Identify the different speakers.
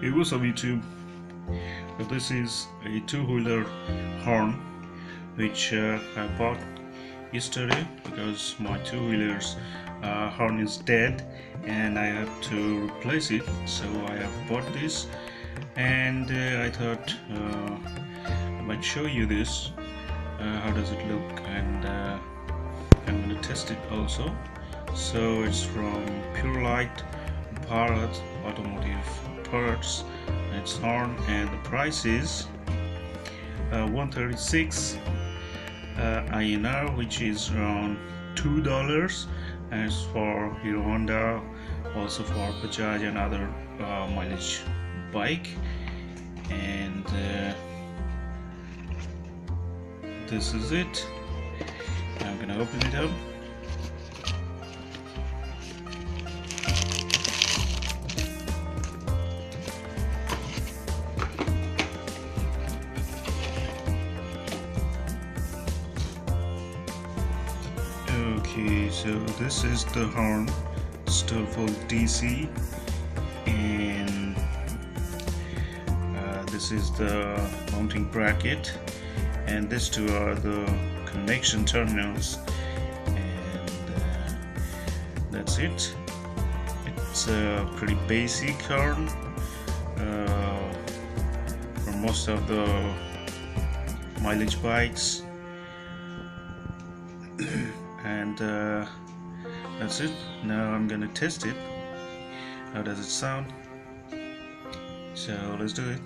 Speaker 1: Hey, what's up YouTube? This is a two-wheeler horn which I bought yesterday because my two-wheelers horn is dead and I have to replace it, so I have bought this. And I thought I might show you this, how does it look, and I'm going to test it also. So it's from Purelight Bharat Automotive Parts. It's horn and the price is 136 INR, which is around $2. As for Hero Honda, also for Bajaj and other mileage bike. And this is it. I'm gonna open it up. Okay, so this is the horn, still full DC, and this is the mounting bracket, and these two are the connection terminals, and that's it. It's a pretty basic horn for most of the mileage bikes. And that's it. Now I'm gonna test it. How does it sound? So let's do it.